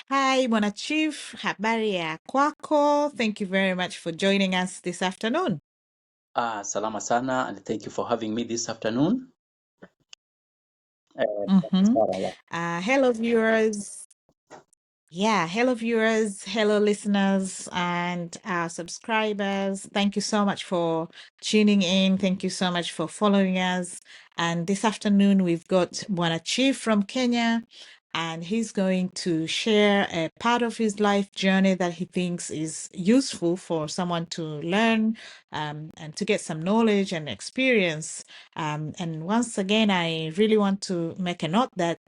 Hi, Bwana Chief. Habari ya kwako. Thank you very much for joining us this afternoon. Salama sana, and thank you for having me this afternoon. Mm-hmm. Sarah, Hello, viewers. Yeah, hello, viewers, hello, listeners, and our subscribers. Thank you so much for tuning in. Thank you so much for following us. And this afternoon, we've got Bwana Chief from Kenya, and he's going to share a part of his life journey that he thinks is useful for someone to learn and to get some knowledge and experience. And once again, I really want to make a note that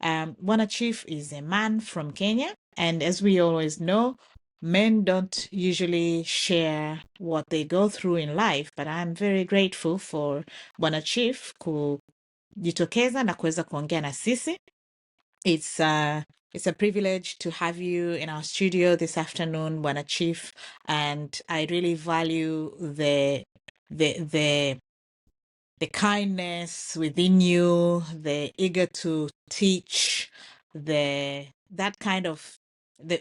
Bwana Chief is a man from Kenya, and as we always know, men don't usually share what they go through in life, but I'm very grateful for Bwana Chief kujitokeza na kuweza kuongea na sisi. It's a privilege to have you in our studio this afternoon, Bwana Chief, and I really value the the kindness within you, the eager to teach, that kind of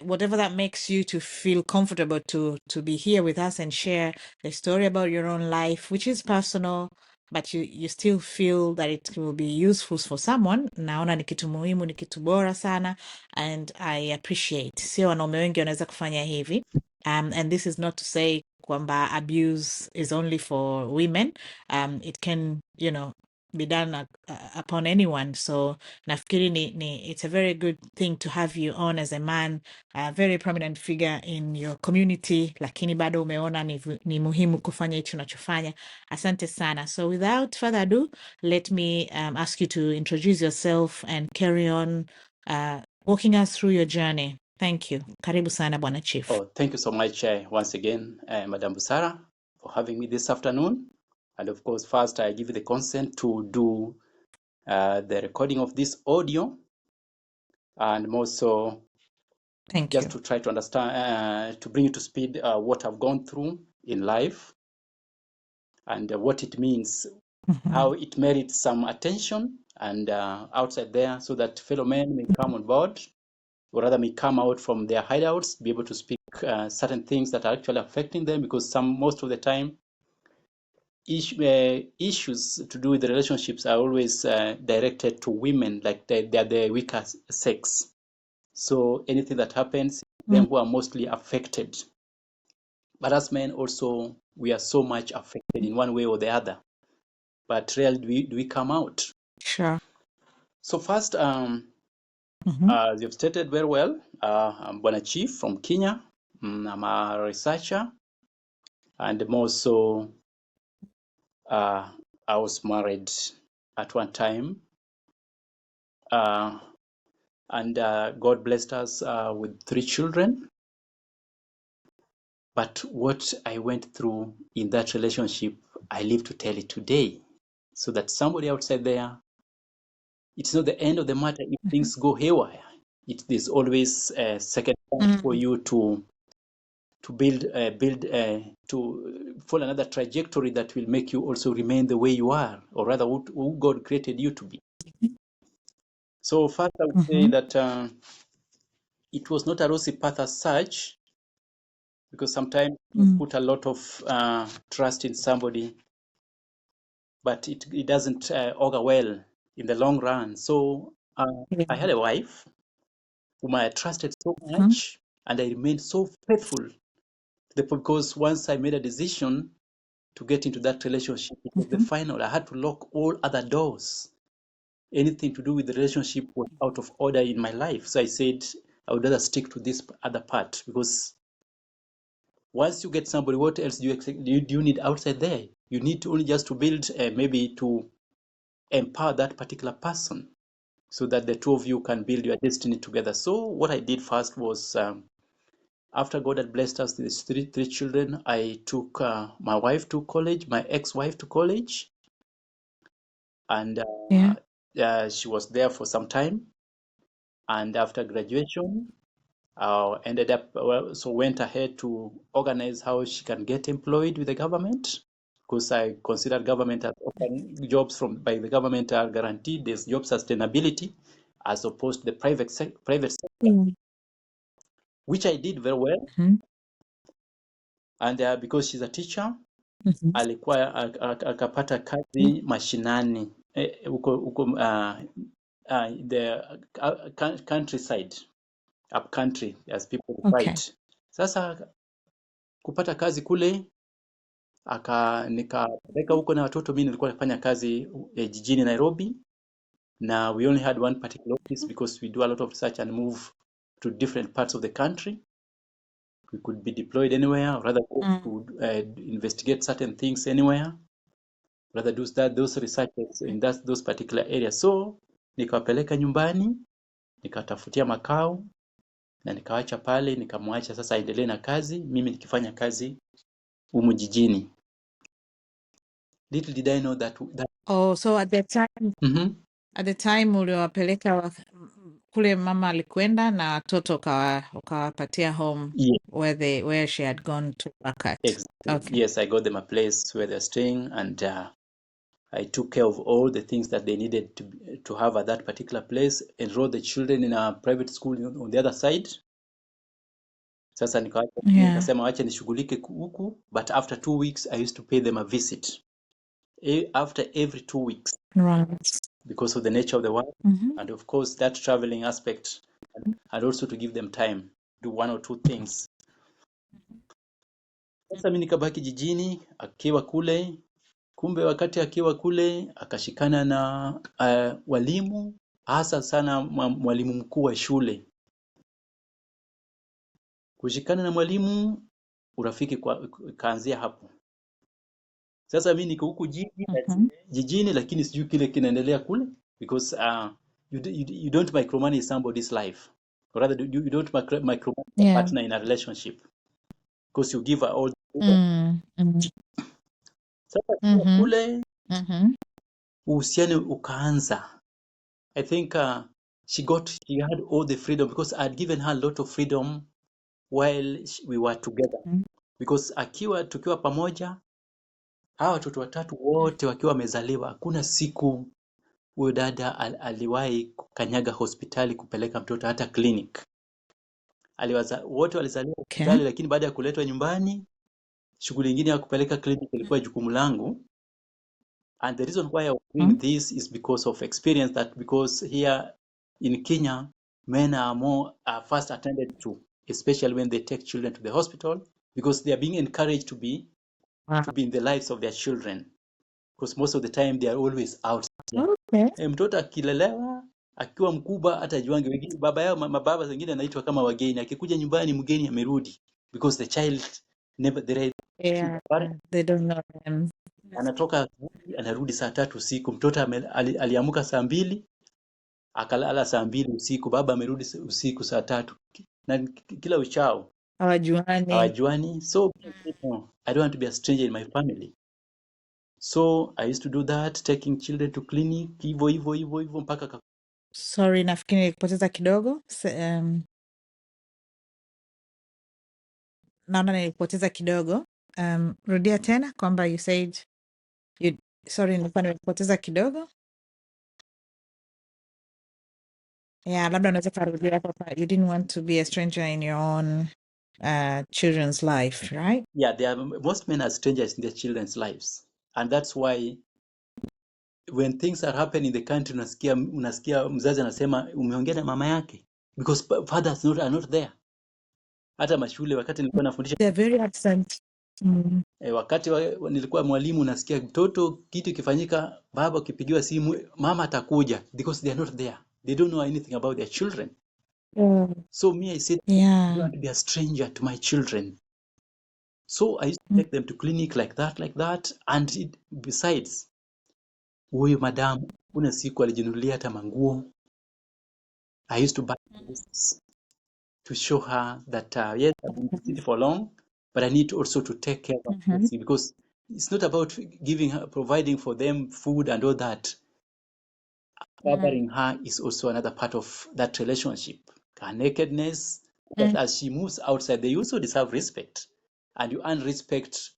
whatever that makes you to feel comfortable to be here with us and share the story about your own life, which is personal, but you still feel that it will be useful for someone. Naona ni kitu muhimu, ni kitu bora sana, and I appreciate. Sio wanaume wengi wanaweza kufanya hivi. And this is not to say kwamba abuse is only for women. It can, be done upon anyone. So nafikiri it's a very good thing to have you on as a man, a very prominent figure in your community, lakini bado umeona ni muhimu kufanya hicho unachofanya. Asante sana. So without further ado, let me ask you to introduce yourself and carry on walking us through your journey. Thank you. Karibu sana, Bwana Chief. thank you so much once again, Madam Busara, for having me this afternoon. And of course, first I give you the consent to do the recording of this audio, and also Thank just you. to try to understand, to bring you to speed what I've gone through in life and what it means, Mhm. how it merits some attention and outside there, so that fellow men may come on board, or rather may come out from their hideouts, be able to speak certain things that are actually affecting them, because most of the time issues to do with the relationships are always directed to women, like they're the weaker sex. So anything that happens, them who are mostly affected. But as men also, we are so much affected in one way or the other. But rarely do we come out. Sure. So first, Mhm. as you've stated very well, I'm Bwana Chief from Kenya. I'm a researcher, and I'm also I was married at one time, and God blessed us with 3 children. But what I went through in that relationship, I live to tell it today, so that somebody outside there, it's not the end of the matter if things go haywire. There's always a second chance for you to build to follow another trajectory that will make you also remain the way you are, or rather who God created you to be. So first I would say Mhm. that it was not a rosy path as such, because sometimes you Mm. put a lot of trust in somebody, but it doesn't augur well in the long run. So Yeah. I had a wife whom I trusted so Mhm. much, and I remained so faithful because once I made a decision to get into that relationship, it was the Mhm. final. I had to lock all other doors. Anything to do with the relationship was out of order in my life. So I said I would rather stick to this other part, because once you get somebody, what else do you need outside there? You need to only just to build, maybe to empower that particular person, so that the two of you can build your destiny together. So what I did first was, after God had blessed us with three children, I took my wife to college, my ex-wife to college, and Yeah. she was there for some time. And after graduation, ended up went ahead to organize how she can get employed with the government, because I consider government as offering jobs by the government are guaranteed. There's job sustainability as opposed to the private sector. Mm. which I did very well. Mhm. And because she's a teacher, Mhm. alikuwa akapata kazi mashinani huko the countryside, up country as people Okay. fight. Sasa kupata kazi kule nikapeleka huko na watoto. Mimi nilikuwa nafanya kazi jijini Nairobi, na we only had one particular office because we do a lot of research and move to different parts of the country. We could be deployed anywhere, or rather go Mm. to investigate certain things anywhere, rather do that, those researches in those particular areas. So nikawapeleka nyumbani, nikatafutia makao na nikawacha pale, nikamwacha sasa aendelee na kazi, mimi nikifanya kazi humu jijini. Little did I know that Oh, so at the time, at the time uliwapeleka kule mama alikwenda na watoto ukawapatia home yeah, where she had gone to work at. exactly. Okay. Yes, I got them a place where they're staying, and I took care of all the things that they needed to have at that particular place, enrolled the children in a private school on the other side. Sasa Yeah. nikasema wacha nishughulike huku, but after 2 weeks I used to pay them a visit after every 2 weeks Right. because of the nature of the work, Mm-hmm. and of course that traveling aspect, and also to give them time do one or two things. Sasa mimi nikabaki jijini akiwa kule. Kumbe wakati akiwa kule akashikana na walimu, hasa sana mwalimu mkuu wa shule. Kushikana na mwalimu, urafiki kaanzia hapo. Sasa mimi niko huku jijini, lakini sijui kile kinaendelea kule, because you don't micromanage somebody's life, or rather you don't micromanage a Yeah. partner in a relationship, because you give her all the freedom. Mm-hmm. Sasa Mm-hmm. kule Mm-hmm. uhusiano ukaanza. I think she had all the freedom because I had given her a lot of freedom while we were together, because tukiwa pamoja, hawa watoto watatu wote wakiwa wamezaliwa, hakuna siku huyo dada aliwahi kukanyaga hospitali kupeleka mtoto hata clinic. Wote walizaliwa Okay. hospitali, lakini baada ya kuletwa nyumbani, shughuli nyingine ya kupeleka clinic ilikuwa jukumu langu. And the reason why I was doing this is because of experience, that because here in Kenya, men are first attended to, especially when they take children to the hospital, because they are being encouraged to be in the lives of their children, because most of the time they are always out. Okay. Mtoto akilelewa akiwa mkubwa hata juange wengine baba yao, mababa wengine anaitwa kama wageni, akikuja nyumbani mgeni amerudi, because the child never Yeah, they don't know them. anatoka asubuhi anarudi saa 3 usiku. Mtoto aliamka saa 2 akalala saa 2 usiku, baba amerudi usiku saa 3, na kila uchao hawajuani. So I don't want to be a stranger in my family, so I used to do that, taking children to clinic, hivyo mpaka Sorry, nafikiri nilikupoteza kidogo. Naona nilikupoteza kidogo. Rudia tena kwamba you said sorry, nilikuwa nimekupoteza kidogo. Yeah, labda unaweza kurudia kwamba you didn't want to be a stranger in your own children's life, right? Yeah, most men are strangers in their children's lives, and that's why when things are happening in the country, unasikia mzazi anasema umeongea na mama yake, because fathers are not there. Hata mashule wakati nilikuwa nafundisha, They're very absent. wakati nilikuwa mwalimu, nasikia mtoto kitu ikifanyika, baba ukipigiwa simu, mama atakuja, because they are not there, they don't know anything about their children. So me, I said, I don't want to be a stranger to my children. So I used to take them to clinic like that, and besides, huyu madam kuna siku alijinunulia hata manguo. I used to buy this to show her that yes, I've been busy for long, but I need also to take care of her, because it's not about giving her, providing for them food and all that. Covering her is also another part of that relationship. Her nakedness, that as she moves outside, they also deserve respect, and you earn respect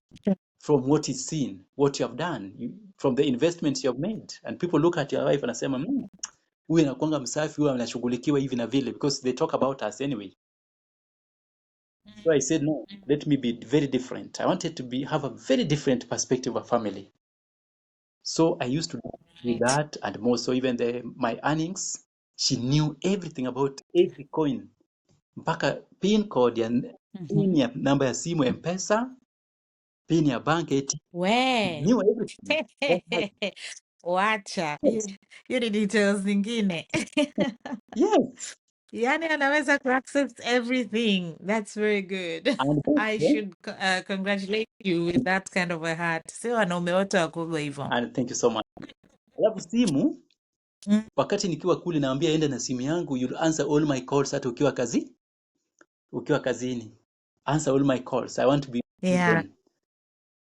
from what is seen, what you have done, from the investments you have made, and people look at your wife and say, huyu anakuanga msafi, huyu anashughulikiwa hivi na vile, because they talk about us anyway. So I said, no, let me be very different. I wanted to have a very different perspective of family. So I used to do Right. that and more. So even my earnings, she knew everything about every coin, mpaka pin code ya Mm-hmm. pin ya namba ya simu ya Mpesa, pin ya bank ATM. She We. knew everything. Wacha. Yes, Hiyo ni details zingine. yes. Yani anaweza to access everything. That's very good. And I also, should congratulate you with that kind of a heart. Sio wanaume wote wakubwa hivyo. and thank you so much. Alafu simu, Mm, wakati nikiwa kule naambia enda na simu yangu, you'll answer all my calls hata ukiwa kazini. Answer all my calls. I want to be yeah. them.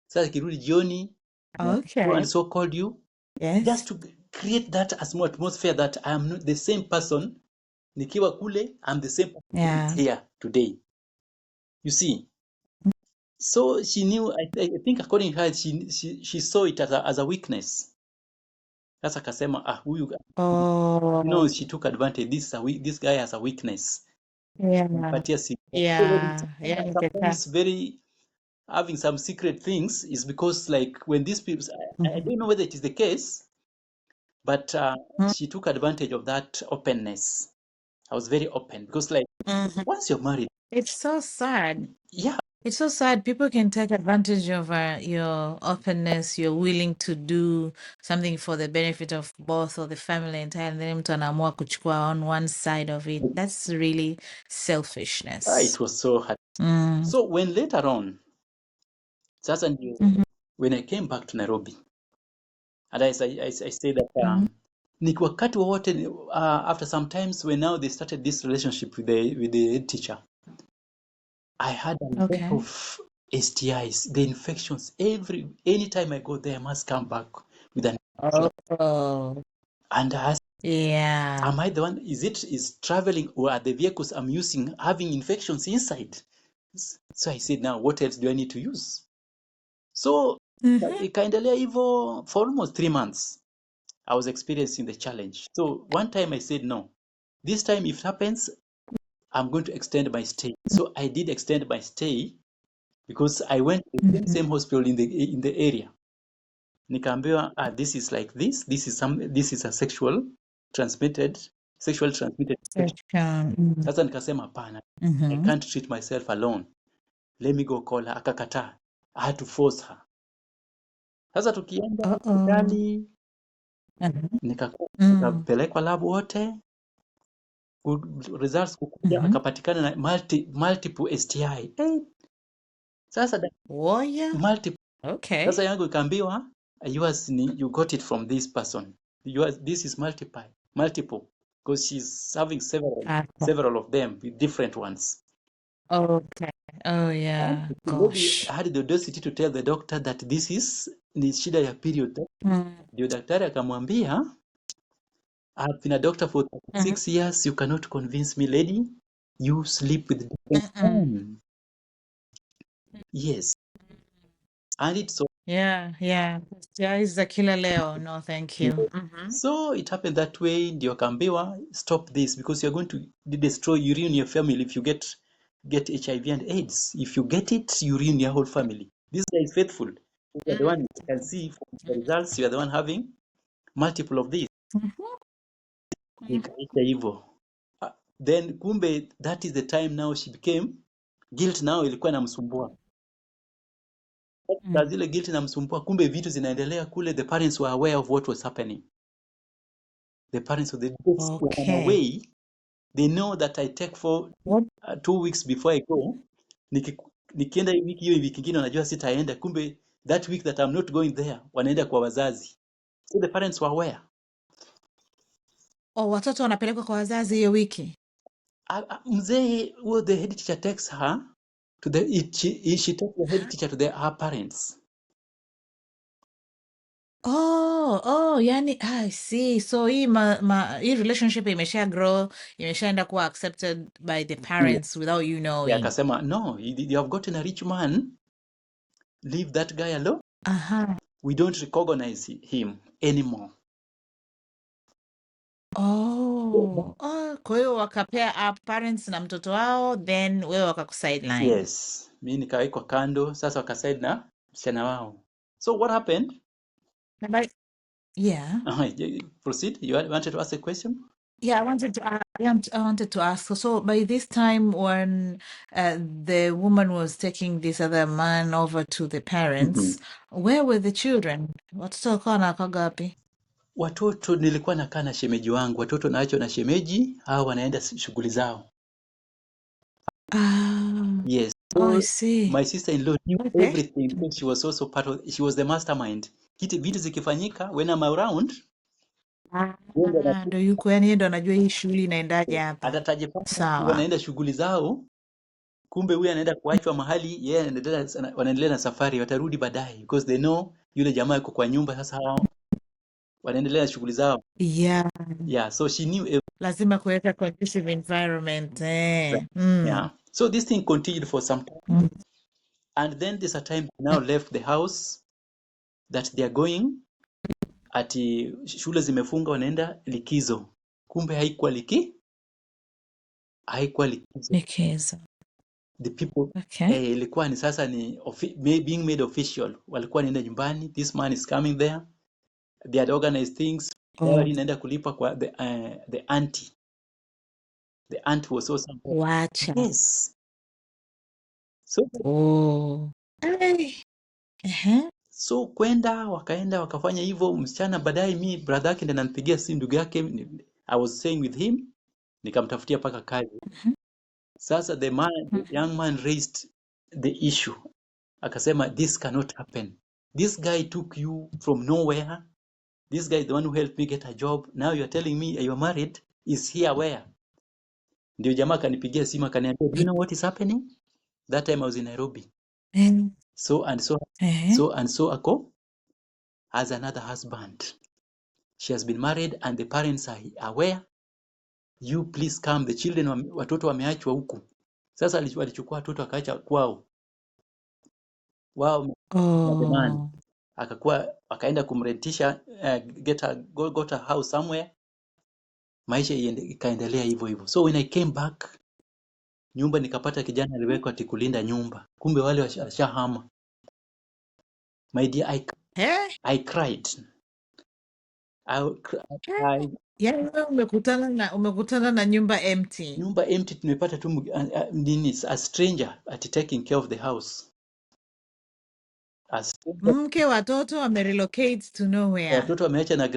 Sasa ikirudi jioni, so and Okay. so called you, just Yes. to create that atmosphere that I am not the same person nikiwa kule, I'm the same person Yeah. here today. You see, so she knew. I think according to her, she saw it as a weakness. Sasa akasema huyu, Oh, she took advantage. This guy has a weakness. yeah. Nipatia simu. Yeah. Yeah, ningeka. Sometimes very having some secret things is because like when these people, I Mhm. don't know whether it is the case, but she took advantage of that openness. I was very open because like Mhm. once you're married, It's so sad. yeah, It's so sad. People can take advantage of your openness. You're willing to do something for the benefit of both or the family entire, and then mtu anaamua kuchukua on one side of it. That's really it selfishness. was so hard. Mm. So when later on, sasa ndio Mhm. when I came back to Nairobi, and I say that Mhm. ni wakati wowote after some times when now they started this relationship with the head teacher, I had a lot Okay. of STIs, the infections. Anytime I go there, I must come back with an infection. Oh, And I asked, yeah. am I the one? Is traveling or are the vehicles I'm using having infections inside? So I said, now what else do I need to use? So Mhm. ikaendelea hivyo for almost 3 months. I was experiencing the challenge. So one time I said, no, this time if it happens, I'm going to extend my stay. So I did extend my stay because I went to the Mhm. same hospital in the area. Nikaambiwa, this is like this. This is a sexually transmitted infection. Mhm. Sasa nikasema hapana, I Mhm. can't treat myself alone. Let me go call her. Akakataa. I had to force her. Sasa tukienda Uh-oh. hospitali Mhm. Mm. nikapelekwa lab wote, results kukuja Mhm. akapatikana na multiple STI. Sasa Warrior? multiple. Okay. Sasa yangu ikaambiwa yours you got it from this person. This is multiple because she's having Okay. several of them with different ones. Okay. Oh, And yeah. maybe Gosh. I had the audacity to tell the doctor that this is ni shida ya period. Mm. Ndio daktari akamwambia, I've been a doctor for Mhm. 36 years. You cannot convince me, lady. You sleep with different Mm-mm. men. Yes. And it's so. Yeah, yeah. Is the killer Leo. No, thank you. Mm-hmm. So it happened that way, ndio akaambiwa stop this because you're going to destroy, you ruin your family if you get HIV and AIDS. If you get it, you ruin your whole family. This guy is faithful. You are the one you can see from the results, you are the one having multiple of these. Mm-hmm. Ikaisha hivyo. Then kumbe that is the time now she became guilt, now ilikuwa inamsumbua. Saa zile guilt inamsumbua, kumbe vitu zinaendelea kule, the parents were aware of what was happening. The parents of the kids when I'm Okay. away, they know that I take for What? 2 weeks before I go. Niki, nikienda hii wiki hiyo wiki ingine wanajua sitaenda, kumbe that week that I'm not going there wanaenda kwa wazazi. So the parents were aware. Oh, watoto wanapelekwa kwa wazazi hiyo wiki. Mzee huo the head teacher takes her to she takes the head teacher to her parents. Oh, yani, I see. So hii relationship imesha grow, imeshaenda kuwa accepted by the parents without you Yeah, knowing. akasema no, you have gotten a rich man, leave that guy alone. Aha. We don't recognize him anymore. Kwa hiyo wakapea up parents na mtoto wao, then wewe wakakusideline. Yes, mi nikawekwa kando, sasa wakasaid na msichana wao. So what happened? Yeah. Proceed. You wanted to ask a question? Yeah, I wanted to ask. So by this time, when the woman was taking this other man over to the Mhm. parents, where were the children? Watoto walikuwa wanakaa gapi? Watoto nilikuwa nakaa na shemeji wangu, watoto naachwa na shemeji au wanaenda shughuli zao. Ah, Yes. oh, I So see. my sister-in-law knew Okay. everything because she was also she was the mastermind. Vitu zikifanyika when I'm around, yeye ndo Ndo yuko yani, yeye ndo anajua hii shughuli inaendaje hapa. atajipata Sawa. wanaenda shughuli zao, kumbe huyu anaenda kuachwa mahali, yeye wanaendelea na safari, watarudi baadaye because they know yule jamaa yuko kwa nyumba. Sasa hao wanaendelea na shughuli zao. Yeah, Yeah, so she knew everything. lazima kuweka conducive environment. Yeah. So this thing continued for some time, Mm. and then there's a time they now left the house that they are going, ati shule zimefunga wanaenda likizo, kumbe haikuwa likizo. Likizo. The people Okay. ilikuwa ni sasa ni being made official, walikuwa naenda nyumbani, this man is coming there, they had organized things, Oh, dowry inaenda kulipa kwa the auntie. The aunt was also wacha. yes. So Oh. Hey. so wakaenda wakafanya hivyo. Msichana baadaye, mi brother yake ndiye ananipigia simu, ndugu yake, I was staying with him, nikamtafutia paka kazi. Sasa the young man raised the issue, akasema this cannot happen, this guy took you from nowhere, this guy is the one who helped me get a job, now you are telling me you are married, is here where? Ndio jamaa akanipigia simu akaniambia, do you know what is happening? That time I was in Nairobi. So and so ako has another husband, she has been married and the parents are aware, you please come, the children watoto wameachwa huku. Sasa alichukua watoto akaacha kwao wao na the man, akaenda kumrentisha, got a house somewhere, maisha ikaendelea hivyo hivyo. So when I came back nyumba, nikapata kijana aliwekwa ati kulinda nyumba, kumbe wale washahama. My dear, I cried. Yani wewe umekutana na nyumba empty. Nyumba empty, tumepata tu nini, a stranger at taking care of the house. A stranger, Mke, watoto wamerelocate to nowhere. watoto wameacha na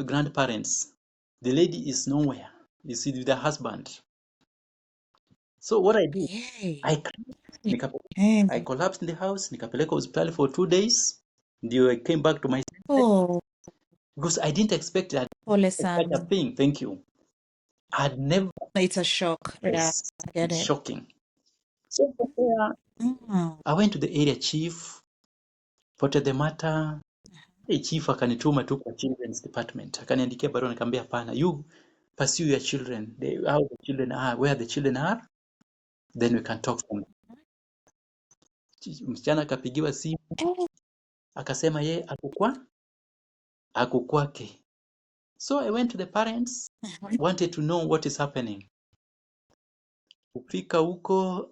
grandparents. The lady is nowhere. You see, with the husband. So what I did, I collapsed in the house, nikapeleka hospitali for 2 days, ndio I came back to my senses, because I didn't expect that such a thing. Thank you. I had never. It's a shock. Yeah, I get it. Shocking. So I went to the area chief, reported the matter. Hey, chief akanituma tu kwa children's department, akaniandikia barua, nikamwambia hapana, you pursue your children, how the children are, where the children are, then we can talk from there. Msichana akapigiwa simu akasema ye ako kwake. So I went to the parents, wanted to know what is happening. Kufika huko,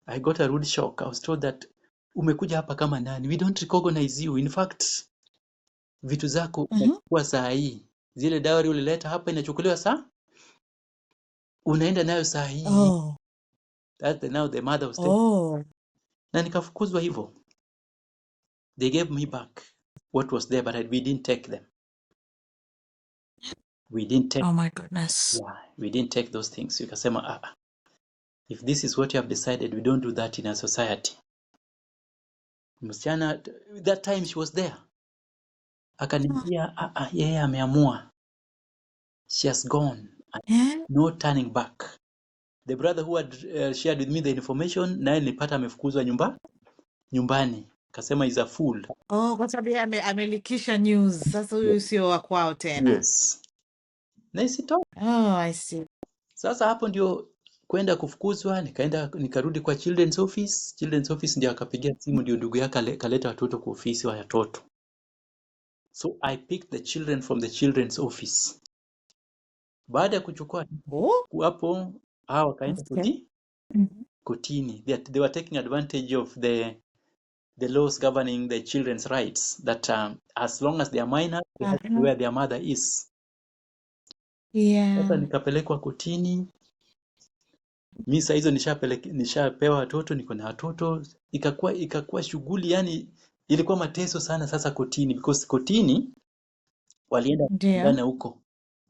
I got a rude shock. I was told that umekuja hapa kama nani? We don't recognize you. In fact, vitu zako unachukua saa hii. Zile dowry ulileta hapa inachukuliwa unaenda nayo saa hii. That's now the mother was telling. Na nikafukuzwa hivyo. They gave me back what was there, but we didn't take them. We didn't take. Oh my goodness. Yeah, we didn't take those things. Ukasema if this is what you have decided, we don't do that in a society. Msichana, that time she was there. Akaniambia yeye ameamua. She has gone. No turning back. The brother who had shared with me the information, naye nilipata amefukuzwa nyumbani. Akasema is a fool. Kwa sababu amelikisha news. Sasa huyu sio wa kwao tena. Yes. Na isitoke. I see. Sasa hapo ndio kwenda kufukuzwa, nikarudi kwa children's office. Children's office ndio akapigia simu, ndio ndugu yake kaleta watoto kwa ofisi wa watoto. So I picked the children from the children's office. Baada ya kuchukua Oh, hapo, hao wakaenda okay. Mhm. kotini. They were taking advantage of the laws governing the children's rights that as long as they are minors they have to be Uh-huh. where their mother is. Sasa Yeah. nikapelekwa kotini. Mimi saa hizo nishapewa watoto, niko na watoto, ikakuwa shughuli, yani ilikuwa mateso sana sasa kotini, because kotini walienda Ndio. kupigana huko.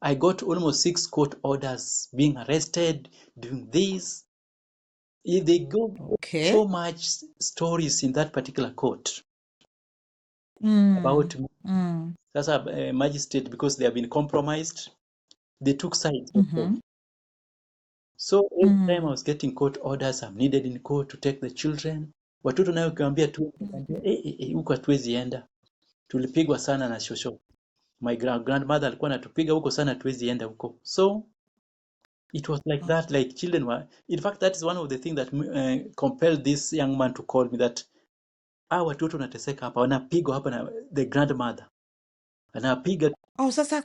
I got almost 6 court orders, being arrested, doing this. They go Okay. so much stories in that particular court Mm. about me. Mm. Sasa magistrate, because they have been compromised, they took sides also. Mm-hmm. So every time I Mm. was getting court orders, I'm needed in court to take the children. Watoto nayo ukiwaambia tu Mhm. huko hatuwezi enda. Tulipigwa sana na shosho. My grandmother alikuwa anatupiga huko sana, hatuwezi enda huko. So it was like Oh. that, like children were. In fact, that is one of the things that compelled this young man to call me, that watoto wanateseka hapa, wanapigwa hapa na the grandmother. Anapiga. Oh, sasa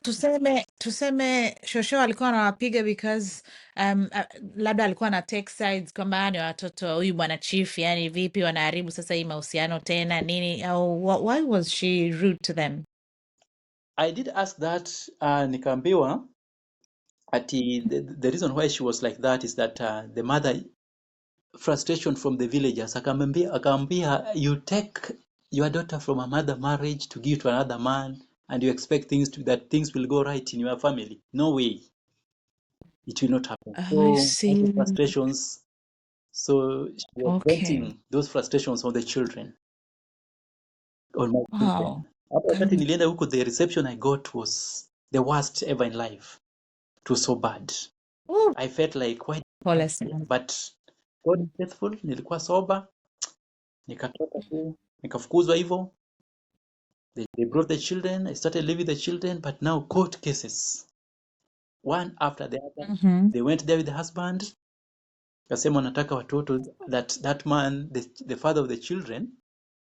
tuseme shosho alikuwa anawapiga because labda alikuwa na take sides kwamba ni watoto wa huyu bwana chief, yani vipi wanaharibu sasa hii mahusiano tena nini, au why was she rude to them? I did ask that, nikaambiwa ati the reason why she was like that is that the mother frustration from the villagers, akaambia you take your daughter from another marriage to give to another man and you expect that things will go right in your family. No way, it will not happen. I So out of see. frustrations, so she was Okay. venting those frustrations on the children, on my Wow. children. Hapo wakati Mm. nilienda huko, the reception I got was the worst ever in life. It was so bad. Ooh, I felt like, why? pole sana. But God is faithful. Nilikuwa sober, nikatoka tu, nikafukuzwa hivyo. They brought the children. I started living the children, but now court cases, one after the other. Mhm. They went there with the husband, akasema wanataka watoto, that man, the father of the children,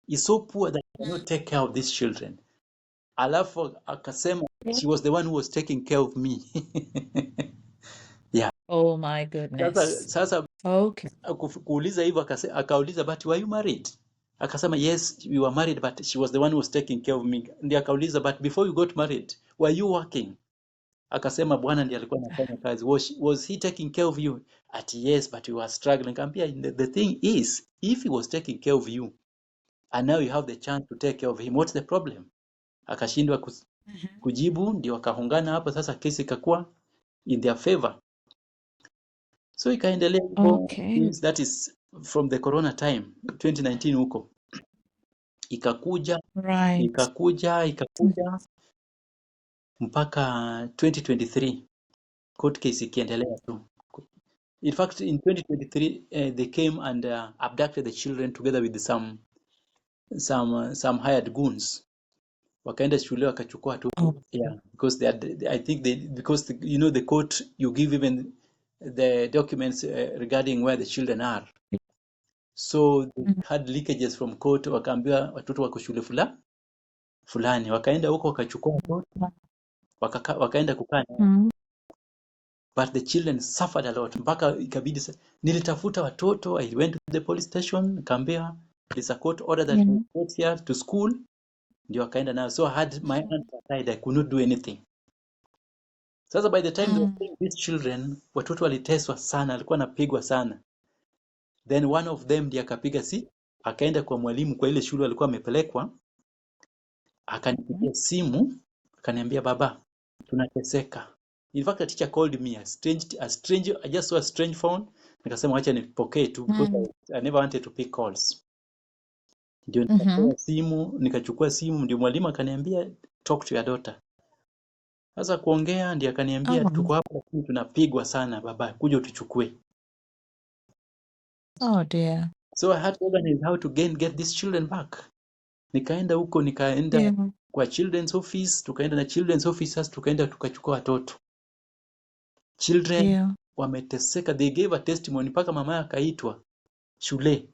is so poor that he cannot take care of these children. Alafu akasema she was the one who was taking care of me. Yeah. Oh my Sasa goodness. sasa Okay. kuuliza hivyo, akauliza but were you married? Akasema yes, we were married, but she was the one who was taking care of me. Ndio akauliza but before you got married, were you working? Akasema bwana ndiye alikuwa anafanya kazi. Was he taking care of you? Ati yes, but we were struggling. Nikamwambia the thing is, if he was taking care of you and now you have the chance to take care of him, what's the problem? Akashindwa Mhm. kujibu, ndio wakahungana hapo. Sasa kesi ikakuwa in their favor, so ikaendelea hivyo. Okay. That is from the corona time 2019 huko, ikakuja Right. ikakuja Mm. ikakuja mpaka 2023 court case ikiendelea tu. In fact, in 2023, they came and abducted the children together with some hired goons. Wakaenda shule wakachukua Oh. watoto. Yeah, because I think because the court, you give even the documents regarding where the children are. So they Mm. had leakages from court, wakaambiwa watoto wako shule fulani. Wakaenda huko wakachukua watoto, wakaenda kukaa nao. Mm. But the children suffered a lot, mpaka ikabidi nilitafuta watoto. I went to the police station, nikaambia there's a court order that we Yeah. brought here to school, ndio akaenda nayo. So I had my hands tied, I could not do anything. Sasa by the time they were Mm. seeing these children, watoto waliteswa sana, alikuwa anapigwa sana. Then one of them ndiye akapiga akaenda kwa mwalimu kwa ile shule alikuwa amepelekwa, akanipigia simu, akaniambia baba, tunateseka. In fact, a teacher called me a stranger. I just saw a strange phone. Nikasema acha nipokee tu, because Mm. I never wanted to pick calls. Ndio Mhm. nikachukua simu, ndio mwalimu akaniambia talk to your daughter. Sasa kuongea, ndio akaniambia Oh. tuko hapa lakini tunapigwa sana baba, kuja utuchukue. Oh dear. So I had to organize how to get these children back. Nikaenda huko, Yeah. kwa children's office, tukaenda na children's officers, tukachukua watoto. Children Yeah. wameteseka, they gave a testimony, mpaka mama akaitwa shule,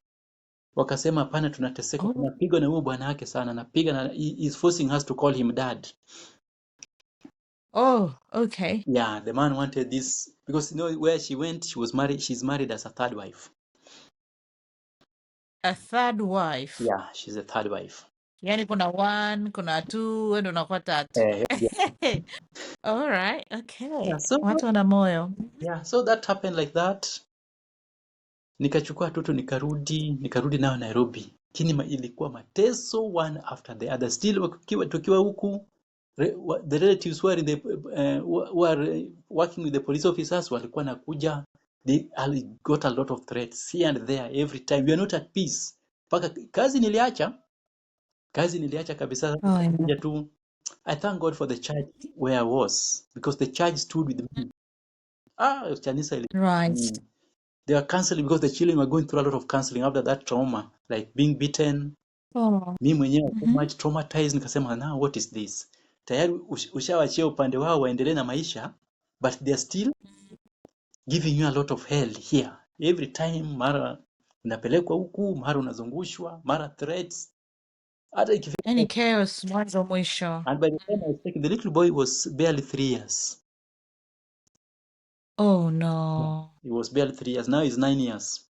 wakasema hapana, tunateseka, Oh. tunapigwa na huyo bwana wake sana, anapiga na he is forcing us to call him dad. Oh, okay. Yeah, the man wanted this because you know where she went, she was married. She's married as a third wife. A third wife. Yeah, she's a third wife. Yani kuna one, kuna two, wewe ndo unakuwa tatu. Yeah. All right, okay. Yeah, so Watu wana moyo. yeah, so that happened like that. Nikachukua watoto nikarudi nayo Nairobi. Lakini ilikuwa mateso one after the other. Still tukiwa huku the relatives were in the were working with the police officers walikuwa nakuja. They got a lot of threats here and there every time. We are not at peace. Paka kazi niliacha kabisa. Oh, yeah. Kuja tu. I thank God for the church where I was because the church stood with me. Kanisa Right. they were counseling because the children were going through a lot of counseling after that trauma, like being beaten. Oh. Mi mwenyewe so Mm-hmm. much traumatized, nikasema now what is this? Tayari ushawachia upande wao waendelee na maisha, but they are still giving you a lot of hell here. Every time mara unapelekwa huku, mara unazungushwa, mara threats. Hata ikifika Any chaos mwanzo mwisho. and by the time I was taken, the little boy was barely 3 years. Oh Yeah. no. He was barely 3 years. Now he's 9 years.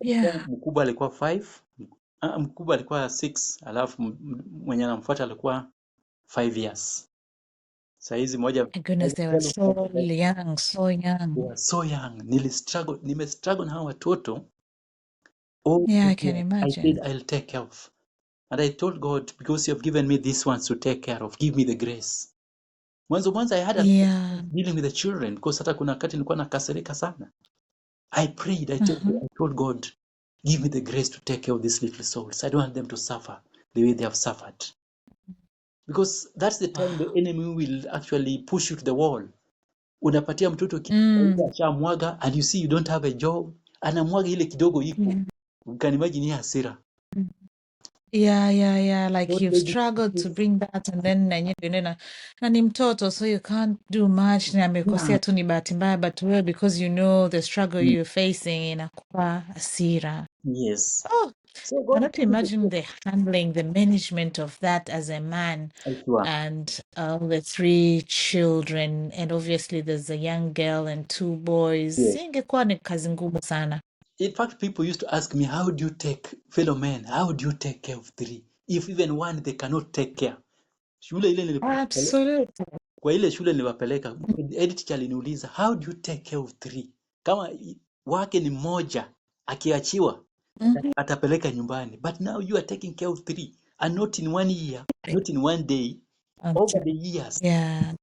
Yeah. Mkubwa alikuwa 5, mkubwa alikuwa 6, alafu mwenye anamfuata alikuwa 5 years. Saa hizi moja My goodness, they were so young, so they young. were so young. Nimestruggle na hao watoto all Yeah, I this can year. I said imagine. I'll take care of. And I told God, because you have given me these ones to take care of, give me the grace. Mwanzo I had a lot Yeah. of dealing with the children because hata kuna wakati nilikuwa nakasirika sana. I prayed, I Uh-huh. told God, give me the grace to take care of these little souls. I don't want them to suffer the way they have suffered. Because that's the time the Wow. enemy will actually push you to the wall. Unapatia mtoto kidogo Mm. ashamwaga and you see you don't have a job, anamwaga ile kidogo iko. Yeah. You can imagine hiyo hasira. Yeah. Like God you've gave struggled to me bring that and then na ni mtoto so you can't do much na yeah. amekosea tu ni bahati mbaya but well because you know the struggle you're facing inakupa hasira. Yes. Oh, So I God cannot gave me the imagine the handling, the management of that as a man grace. and the 3 children and obviously there's a young girl and 2 boys. Yes. Ingekuwa ni kazi ngumu sana. In fact, people used to ask me, how do you take fellow men? How do you take care of 3? If even one they cannot take care. Shule ile Absolutely. kwa ile shule niliwapeleka, head teacher aliniuliza, how do you take care of 3? Kama wake ni mmoja akiachiwa Mhm. atapeleka nyumbani. But now you are taking care of 3 and not in 1 year, not in 1 day, over the years. Yeah.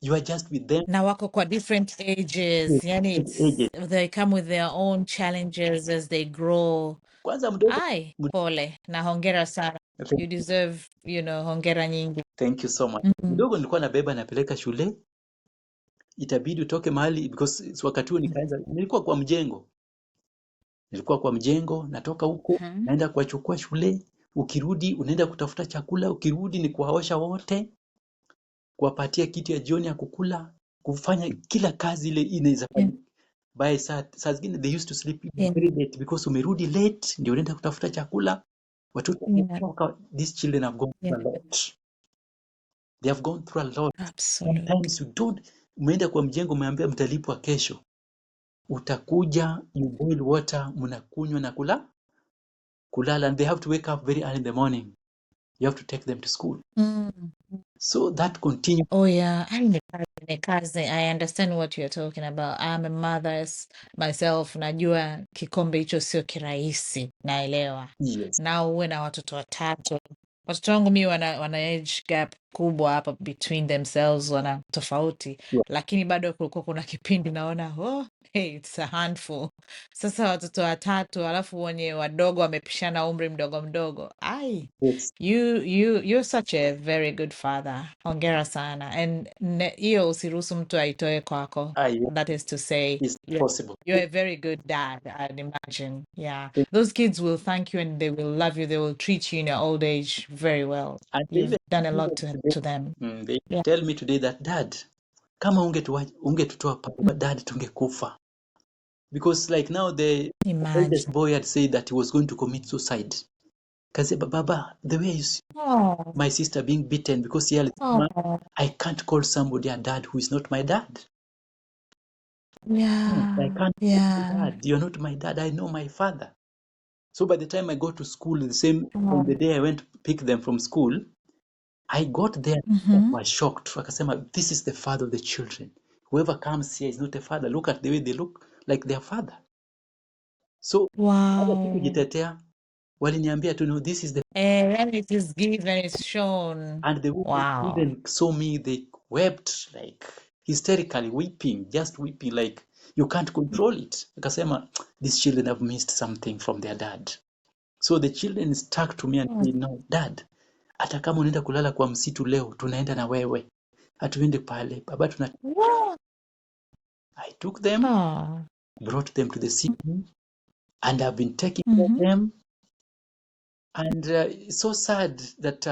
You are just with them. Na wako kwa different ages. Yani Ages. they come with their own challenges as they grow. Kwanza mdogo. Ai, pole. Na hongera sana. You deserve, hongera nyingi. Thank you so much. Mhm. Mdogo nilikuwa nabeba napeleka shule, itabidi utoke mahali because wakati huo nilikuwa kwa mjengo, natoka huko Mhm. naenda kuwachukua shule, ukirudi unaenda kutafuta chakula, ukirudi ni kuwaosha wote, kuwapatia kitu ya jioni ya kukula, kufanya kila kazi ile inaweza Yeah. fanyika. By saa zingine they used to sleep Yeah. very late because umerudi late ndio unaenda kutafuta chakula. Watoto Yeah. wamechoka. These children have gone through a lot. They have gone through a lot. Absolutely. Sometimes umeenda kwa mjengo umeambia mtalipwa kesho. Utakuja, you boil water, mnakunywa na kulala, and they have to wake up very early in the morning. You have to take them to school. Mm. So that continues. Oh yeah, ni kazi. I understand what you're talking about. I'm a mother myself. Najua kikombe hicho sio kirahisi, naelewa. Yes. Na uwe na watoto watatu. Watoto wangu mi wana age gap kubwa hapa between themselves, wana tofauti, Yeah. lakini bado kulikuwa kuna kipindi naona hey, it's a handful. Sasa watoto watatu alafu wenye wadogo wamepishana umri mdogo mdogo. Ai, Yes. you're such a very good father. Hongera sana. And hiyo usiruhusu mtu aitoe kwako. That is to say, It's possible. you're a very good dad, I'd imagine. Yeah. Those kids will thank you and they will love you. They will treat you in your old age very well. And they You've even done a lot to them. they Yeah. tell me today that dad, kama ungetutoa pale dad tungekufa. Because like now the eldest Imagine. boy had said that he was going to commit suicide. Kasema, Baba, the way you see Oh. my sister being beaten because yeye alisema Oh. I can't call somebody a dad who is not my dad. Yes, I Yeah. can't call you Yeah. dad. You're not my dad. I know my father. So by the time I got to school, the same on Oh. the day I went to pick them from school, I got there, Mm-hmm. was shocked. Wakasema, this is the father of the children. Whoever comes here is not a father. Look at the way they look like their father. So hata Wow. sikujitetea, waliniambia tu, no, this is the, And it is given, it's shown. and the way the Wow. children saw me, they wept like hysterically weeping, just weeping like you can't control it. Akasema, these children have missed something from their dad. So the children stuck to me and Oh. said, no, dad, hata kama unaenda kulala kwa msitu leo, tunaenda na wewe. Hatuende pale. Baba, Wow. I took them, Oh. brought them to the city, and I've been taking care of Mm-hmm. them. And it's so sad that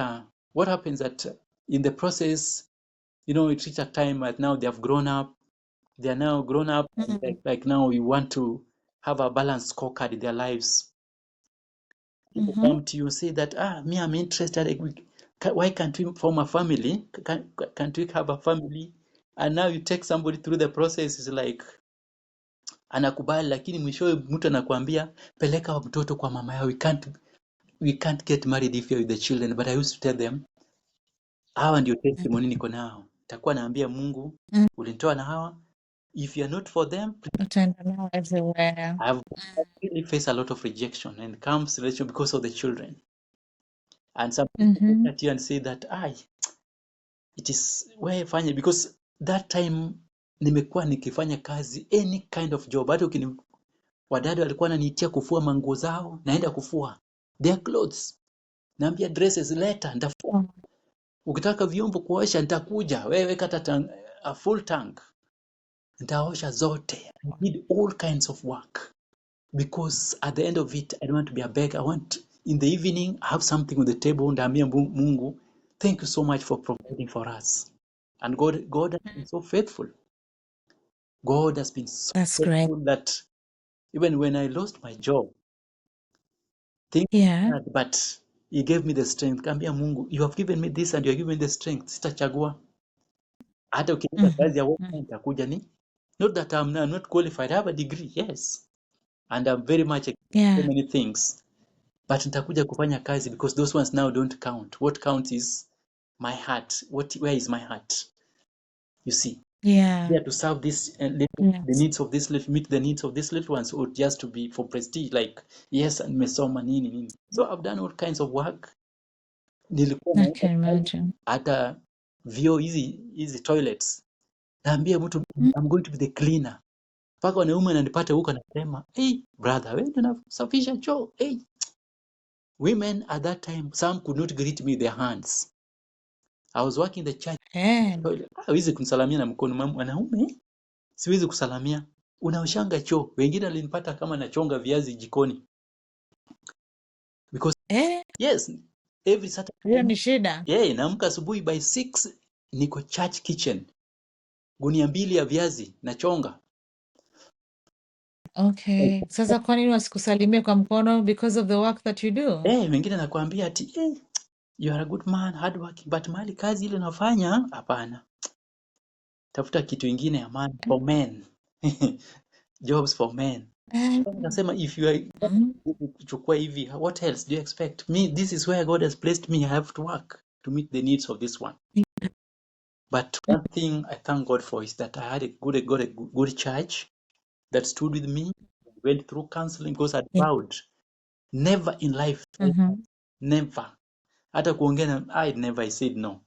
what happens that in the process, it reached a time that now they have grown up. They are now grown up, and Mm-hmm. like now we want to have a balanced scorecard in their lives. People Mm-hmm. come to you and say that, me, I'm interested. Why can't we form a family? Can't we have a family? And now you take somebody through the process, is like anakubali, lakini mwishowe mtu anakuambia peleka mtoto kwa mama yao. We can't get married if you're with the children. But I used to tell them, hawa ndio testimony niko nao. Takuwa naambia Mungu, Mm-hmm. ulinitoa na hawa. If you're not for them, Attend now everywhere. I've really faced a lot of rejection and comes relation because of the children. And some people look Mm-hmm. at you and say that, it is wewe fanye, because that time nimekuwa nikifanya kazi any kind of job. Hata wadada walikuwa wananiitia kufua manguo zao, naenda kufua their clothes. Naambia dresses leta, nitafua. Oh. Ukitaka vyombo kuosha nitakuja. Wewe kata a full tank. Nitaosha zote. I did all kinds of work because at the end of it I don't want to be a beggar. I want in the evening I have something on the table. Ndaambia Mungu, thank you so much for providing for us. And God has been so faithful. God has been so That's great. faithful that even when I lost my job, things Yeah. hard, but He gave me the strength. Kaambia Mungu, you have given me this and you have given me the strength. Sitachagua. Hata ukinipa Mm-hmm. kazi ya work nitakuja. Not that I'm not qualified. I have a degree, yes. And I'm very much experienced so Yeah. many things. But nitakuja kufanya kazi because those ones now don't count. What counts is my heart. Where is my heart? You see, Yeah. there to serve this the Yes. needs of this little, meet the needs of these little ones, or just to be for prestige, like yes, nimesoma nini. So I've done all kinds of work. Nilikuwa I naenda can pale, imagine. hata vyoo hizi toilets, naambia mtu I'm going to be the cleaner. Mpaka wanaume wananipata huko, anasema hey brother, wewe ndio unasafisha choo. Hey, women at that time, some could not greet me with their hands. I was working the church Yeah. toilet. Hawezi kumsalamia na mkono. Mwanaume siwezi kusalamia, unaoshanga choo. Wengine walinipata kama nachonga viazi jikoni because Eh, yes, every hiyo Saturday ni shida. naamka asubuhi by 6 niko church kitchen, gunia 2 ya viazi nachonga. Okay. Sasa kwa nini wasikusalimie kwa mkono? Because of the work that you do? Wengine nakwambia ati you are a good man, hard working, but mahali kazi ile unafanya hapana. Tafuta kitu ingine ya maana for men. Jobs for men. Eh, Nasema if you are mm, kuchukua hivi, what else do you expect? Me, this is where God has placed me. I have to work to meet the needs of this one. But one thing I thank God for is that I had a good church that stood with me, went through counseling because I yeah. vowed never in life, Mhm, never. Hata kuongea I never said no.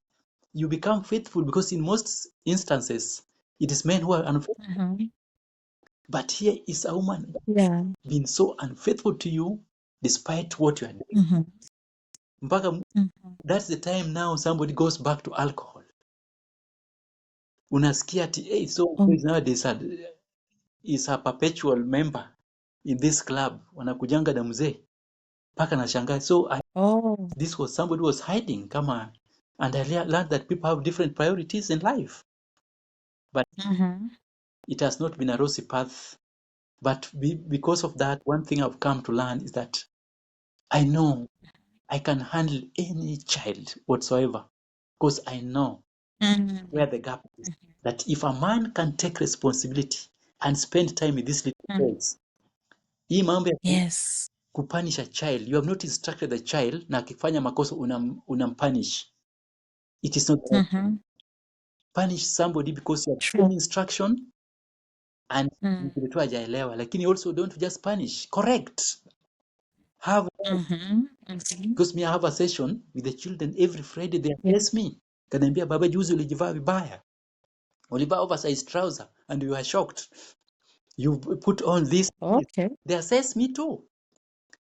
You become faithful because in most instances it is men who are unfaithful. mhm. But here is a woman Yeah. being so unfaithful to you despite what you are doing. Mhm, Mpaka mhm. that's the time now somebody goes back to alcohol. Unasikia ati so Oh, nowadays is a perpetual member in this club, wanakujanga na mzee mpaka nashangaa. So oh. this was somebody who was hiding kama, and I learned that people have different priorities in life, but Mhm. it has not been a rosy path. But because of that, one thing I've come to learn is that I know I can handle any child whatsoever because I know where the gap is. That if a man can take responsibility and spend time with these little boys, hii mambo ya Yes. kupunish a child, you have not instructed the child na akifanya makosa unampunish. It is not the right thing. Punish somebody because you have given True. instruction and mtoto tu hajaelewa, lakini also don't just punish, correct. Have because me I have a session with the children every Friday. They Yeah. assess me, kaniambia baba, juzi ulijivaa vibaya, ulivaa oversized trouser and you are shocked. You put on this. Okay. They assess me too.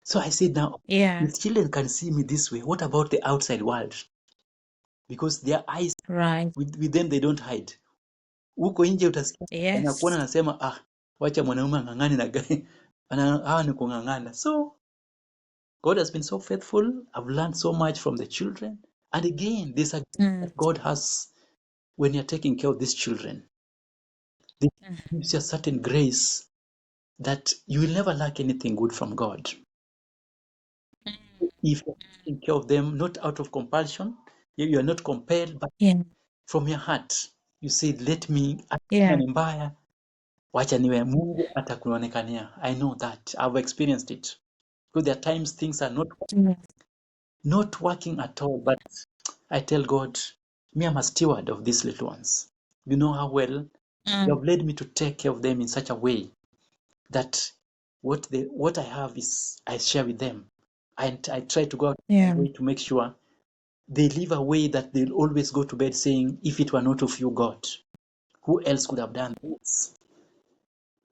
So I said, now, Yeah. if children can see me this way, what about the outside world? Because their eyes, Right. with them, they don't hide. Huko nje utasikia anakuona Yes. anasema, wacha mwanaume ang'ang'ane na gani. Hawa ni kung'ang'ana. So God has been so faithful. I've learned so much from the children. And again, this that God has when you're taking care of these children. This gives you a certain grace that you will never lack anything good from God. If you're taking care of them, not out of compulsion, you are not compelled, but Yeah. from your heart, you say, let me, Yeah. ni mbaya, wacha niwe, Mungu atakuonekania. I know that. I've experienced it. Because there are times things are not working at all, but I tell God, me, I'm a steward of these little ones. You know how well you have led me to take care of them in such a way that what I have is I share with them. And I try to go out of Yeah. my way to make sure they live a way that they'll always go to bed saying, if it were not of you, God, who else could have done this?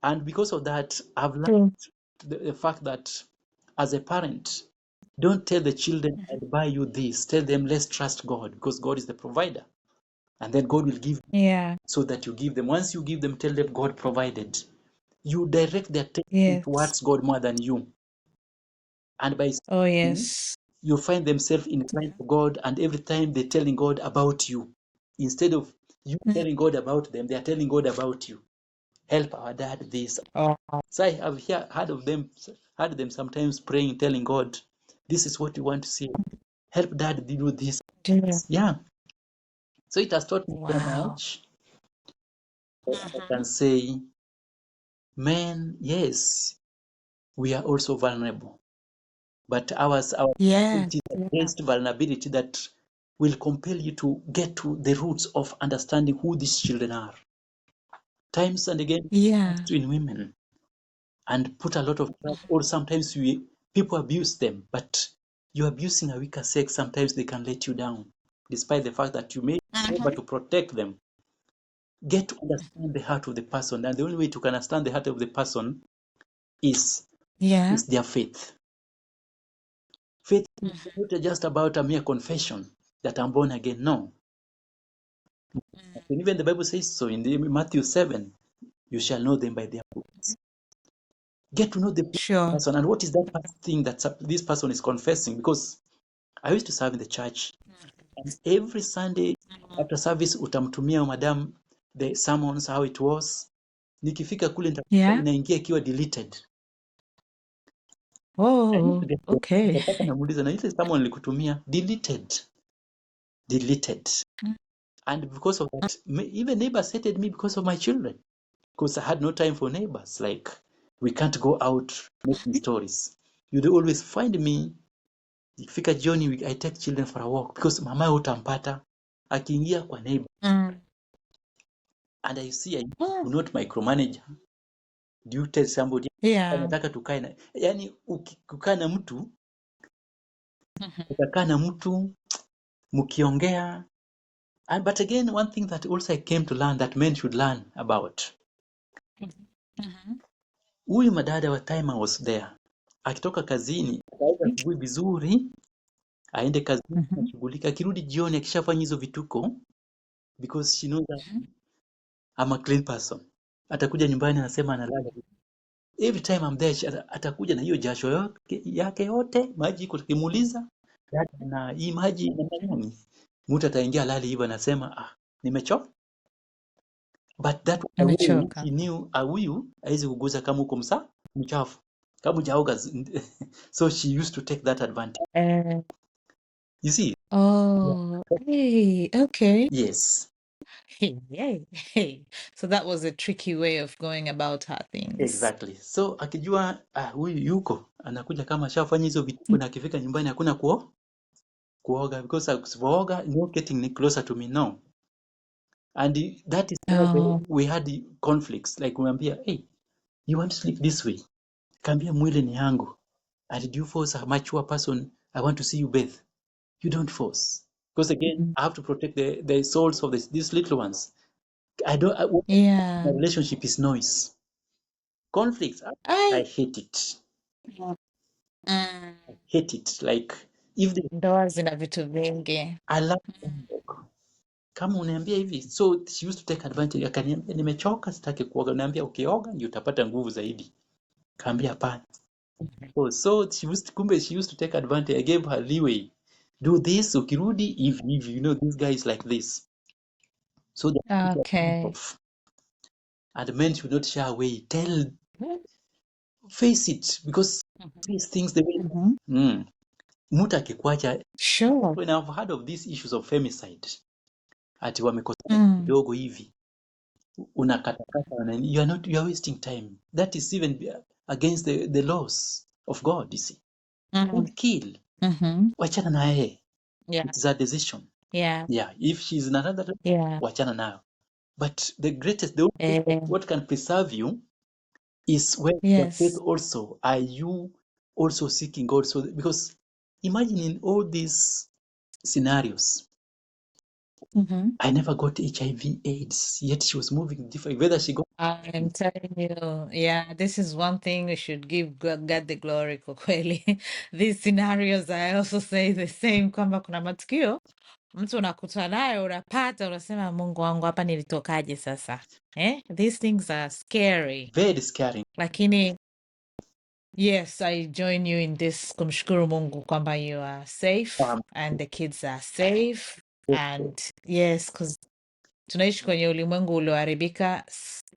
And because of that, I've learned the fact that as a parent, don't tell the children, I'll buy you this. Tell them, let's trust God because God is the provider. And then God will give Yeah. so that you give them. Once you give them, tell them God provided. You direct their attention Yes. towards God more than you. And by Oh, speaking, yes. you find themselves inclined to God, and every time they're telling God about you. Instead of you telling God about them, they are telling God about you. Help our dad this. Oh, So I have heard them sometimes praying, telling God, this is what we want to see. Help dad do this. dear. Yeah. So it has taught me so Wow. much. I can say, man, yes, we are also vulnerable. But our Yeah. vulnerability is a Yeah. based vulnerability that will compel you to get to the roots of understanding who these children are. Times and again, Yeah. in women and put a lot of trust, or sometimes people abuse them, but you're abusing a weaker sex, sometimes they can let you down, despite the fact that you may be able to protect them. Get to understand the heart of the person, and the only way to understand the heart of the person is Yeah. their faith. Faith is not just about a mere confession that I'm born again. No. And even the Bible says so in Matthew 7, you shall know them by their fruits. Get to know the Sure. person and what is that thing that this person is confessing. Because I used to serve in the church, and every Sunday after service utamtumia madam the sermons, how it was. Nikifika kule Yeah. inaingia ikiwa deleted. I need to Oh, get okay. nataka namuuliza na ile sermon nilikutumia deleted. And because of that, even neighbors hated me because of my children. Because I had no time for neighbors. Like, we can't go out making stories. You'd always find me, ikifika jioni, I take children for a walk. Because mama utampata, akiingia kwa neighbor. And I see I do not micromanage. Do you tell somebody, Yeah. nataka tukae na, yani kukaa na mtu, utakaa na mtu, mkiongea. But again, one thing that also I came to learn that men should learn about. Huyu madada wa time I was there, akitoka kazini ataweza asubuhi vizuri, aende kazini ashughulika, akirudi jioni akishafanya hizo vituko, because she knows that I'm a clean person, atakuja nyumbani anasema analala. Every time I'm there, atakuja na hiyo jasho yake yote, maji iko, tukimuuliza na hii maji namna gani, mtu ataingia lali hivyo anasema nimechoka. But that was the way Nimechoka. he knew huyu haizi kuguza kama uko mchafu, kama hujaoga. So she used to take that advantage. You see? Oh, hey, okay. Yes, Hey, hey, hey. So that was a tricky way of going about her things. exactly. So akijua huyu yuko anakuja kama ashafanya hizo vituko na akifika nyumbani hakuna kuoga because usipooga no getting closer to me, no. And that is why Oh, we had the conflicts, like umwambia, hey, you want to sleep this way, kaambia mwili ni yangu, and you force a mature person, I want to see you bathe. You don't force, because again mm, I have to protect the souls of these little ones. What my yeah. relationship is noise, conflicts. I I hate it. mm, Hate it. Like if they, ndoa zina vitu vingi. I love homework. Kama uniambia hivi, so she used to take advantage, akaniambia nimechoka, sitaki kuoga. Naambia ukioga ndio utapata nguvu zaidi. Kaambia hapana. Oh, so kumbe she used to take advantage. I gave her leeway. Do this, ukirudi if you know this guy is like this. So that people are turned Okay. off. And men should not shy away. Face it, because these things the way Mm-hmm. mtu akikuacha, Sure. when I've heard of these issues of femicide, ati wamekosana Mm, kidogo hivi, unakatakata, you are wasting time. That is even against the laws of God, you see. mm, Don't kill. mm-hmm. Wachana na yeye. Yeah, It's a decision. yeah, Yeah, if she's in another, yeah. wachana nayo. But the only thing that what can preserve you is when your faith Yes. also. Are you also seeking God? So because imagine in all these scenarios, Mm-hmm. I never got HIV/AIDS, yet she was moving different. Whether she got I'm telling you, yeah, this is one thing we should give God the glory kwa kweli. These scenarios, I also say the same, kwamba kuna matukio mtu unakuta nayo unapata, unasema Mungu wangu, hapa nilitokaje sasa? These things are scary, very scaring. lakini yes, I join you in this, kumshukuru Mungu kwamba you are safe Um, and the kids are safe, and yes, because tunaishi kwenye ulimwengu ulioharibika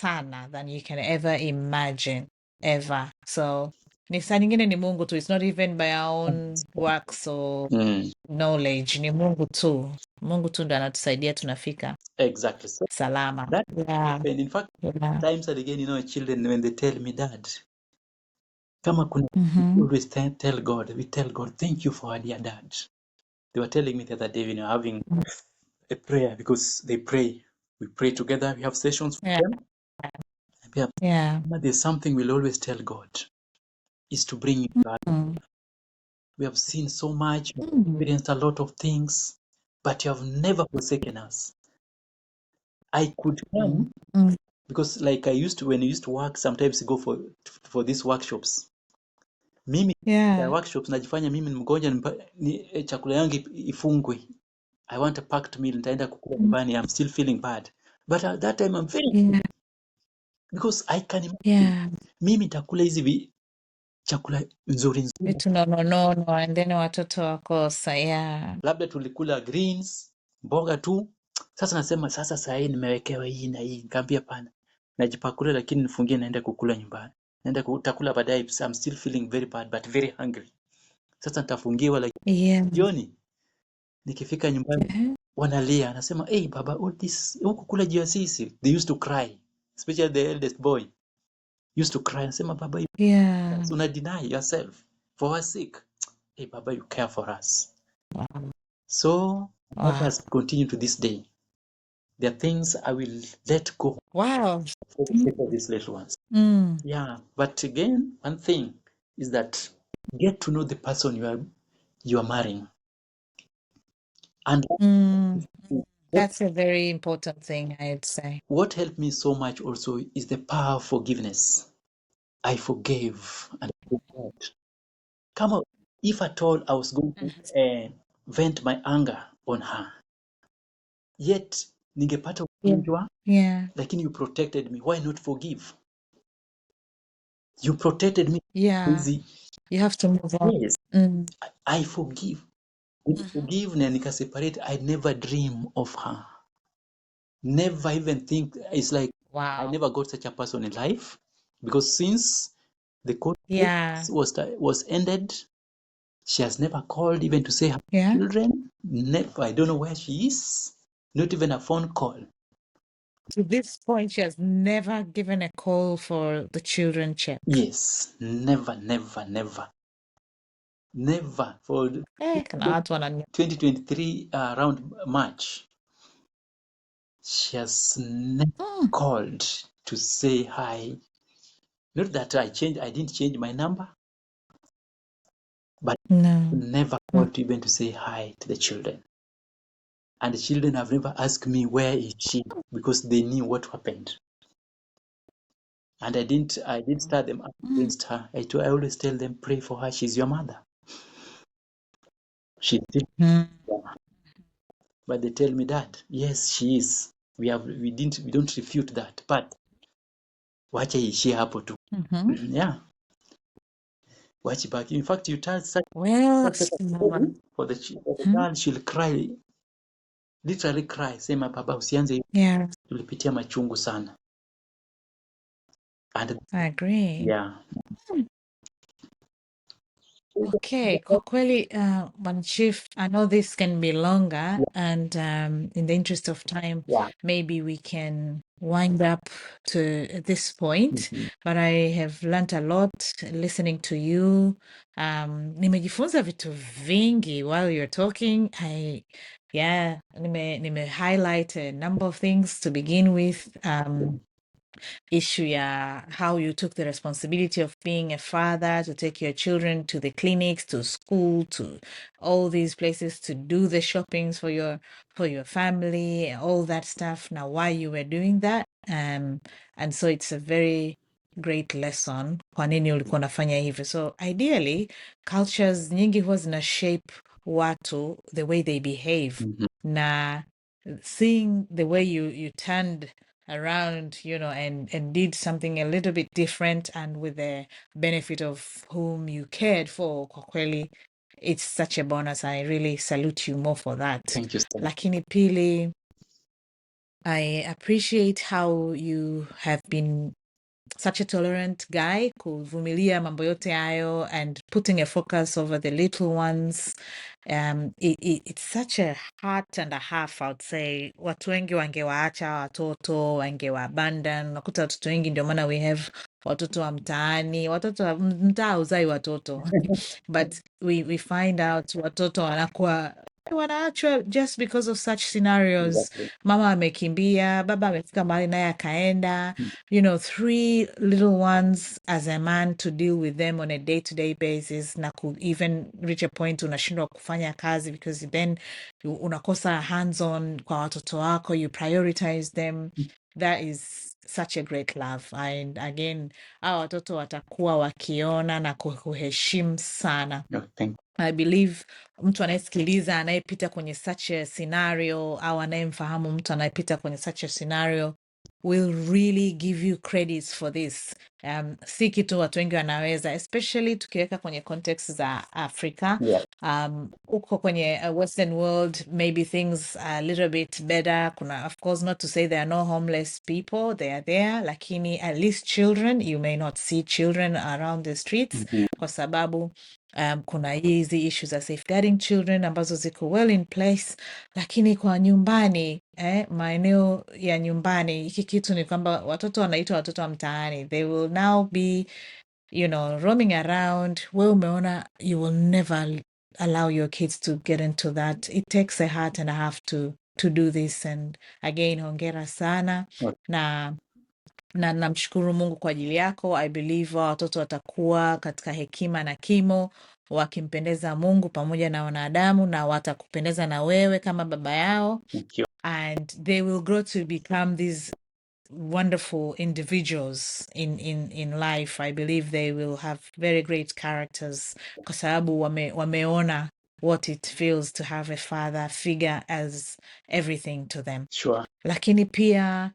sana than you can ever imagine, ever. So ni saa nyingine ni Mungu tu, it's not even by our own works or knowledge, ni Mungu tu. Mungu tu ndo anatusaidia tunafika exactly. So salama. that Yeah, and in fact, yeah. times and again, children when they tell me, Dad, kama kuna we Mm-hmm. always tell God, we tell God, thank you for our dear dad. They were telling me the other day, having a prayer because they pray. We pray together. We have sessions with Yeah, them. Yeah, yeah. there's something we'll always tell God is to bring you God. Mm. We have seen so much, we have Mm. experienced a lot of things, but you have never forsaken us. I could Mm. come Mm. because, like I used to, when I used to work, sometimes go for these workshops. Mimi ya Yeah. workshops najifanya mimi ni mgonjwa, chakula yangu ifungwe. I want a packed meal, nitaenda kukula Mm. nyumbani. I'm still feeling bad, but at that time I'm very Yeah. because I can imagine Yeah. mimi nitakula hizi chakula nzuri nzuri, Vitu nononono and then watoto wakosa. Yeah. labda tulikula greens, mboga tu. Sasa nasema sasa saa hii nimewekewa hii na hii, nikamwambia pana, najipakulia lakini nifungie, naenda kukula nyumbani, naenda kutakula baadaye. I'm still feeling very bad but very hungry. Sasa nitafungiwa, lakini Yeah. jioni nikifika nyumbani Uh-huh. wanalia, anasema hey baba, all this huku kula juu ya sisi. They used to cry, especially the eldest boy used to cry, anasema baba, Yeah. una deny yourself for our sake. Hey baba, you care for us. Wow. So that Wow. has continued to this day. There are things I will let go Wow. for the sake of these little ones. Mm. Yeah, but again, one thing is that get to know the person you are marrying. And Mm. what That's a very important thing, I'd say. what helped me so much also is the power of forgiveness. I forgave and I forgot. Come on, if at all I was going to vent my anger on her, yet ningepata Yeah. ugonjwa, Yeah. lakini you protected me. Why not forgive? You protected me. Yeah. Easy. You have to move on. Yes, Mm. I forgive. Mhm. Forgive na nikaseparate. I never dream of her. Never even think. It's like I Wow. never got such a person in life because since the court Yeah. was ended, She has never called even to say her Yeah. children. Never. I don't know where she is. Not even a phone call. To this point, she has never given a call for the children check. Yes, never, never, never, never. For Kuna watu wanani. 2023 around March, she has never Mm, called to say hi. Not that I didn't change my number, but no. never Mm, called even to say hi to the children. And the children have never asked me where is she because they knew what happened. And I didn't start them up mm, against her. I always tell them, pray for her. She's your mother. She did, mm, but they tell me that yes, she is. We don't refute that, but wacha ishie hapo tu. mhm. Yeah, watch back. In fact, you tell Well, such a story for the mhm. girl, she'll cry, literally cry, sema baba usianze, Yeah, tulipitia machungu sana. And I agree. yeah, Okay, kwa kweli, Bwana Chief, I know this can be longer, and in the interest of time, yeah. maybe we can wind up to this point. Mhm. But I have learnt a lot listening to you. Nimejifunza vitu vingi while you're talking. Nime highlight a number of things to begin with. Issue ya how you took the responsibility of being a father to take your children to the clinics, to school, to all these places to do the shoppings for your family, all that stuff. Now, why you were doing that, and so it's a very great lesson. Kwa nini ulikuwa unafanya hivyo? So ideally, cultures nyingi huwa zina shape watu the way they behave. Mhm. Na seeing the way you turned around, and did something a little bit different and with the benefit of whom you cared for, kwa kweli, it's such a bonus. I really salute you more for that. Thank you so much. Lakini pili, I appreciate how you have been such a tolerant guy, kuvumilia mambo yote hayo and putting a focus over the little ones. It's such a heart and a half, I would say. Watu wengi wangewaacha watoto, wangewaabandon. Unakuta watoto wengi, ndio maana we have watoto wa mtaani. Watoto wa mtaa hauzai watoto. But we find out watoto wanaachwa just because of such scenarios. Exactly. Mama amekimbia, baba amefika mahali naye akaenda, three little ones as a man to deal with them on a day-to-day basis, na even reach a point unashindwa kufanya kazi because then unakosa hands-on kwa watoto wako, you prioritize them. That is such a great love. And again, hawa watoto watakuwa wakiona na kuheshimu sana. No, thank I believe mtu anayesikiliza anayepita kwenye such a scenario au anayemfahamu mtu anayepita kwenye such a scenario will really give you credits for this. Si kitu watu wengi wanaweza, especially tukiweka kwenye context za Africa. you. Yeah, Uko kwenye Western world, maybe things are a little bit better. Kuna, of course, not to say there are no homeless people, they are there, lakini at least children, you may not see children around the streets kwa sababu kuna hizi issues za safeguarding children ambazo ziko well in place, lakini kwa nyumbani, maeneo ya nyumbani, hiki kitu ni kwamba watoto wanaitwa watoto wa mtaani. They will now be, roaming around. We umeona, you will never allow your kids to get into that. It takes a heart and a half to do this, and again, hongera sana. no, Na namshukuru Mungu kwa ajili yako. I believe watoto watakuwa katika hekima na kimo, wakimpendeza Mungu pamoja na wanadamu, na watakupendeza na wewe kama baba yao, thank you. and they will grow to become these wonderful individuals in life. I believe they will have very great characters kwa sababu wameona what it feels to have a father figure as everything to them. Sure. Lakini pia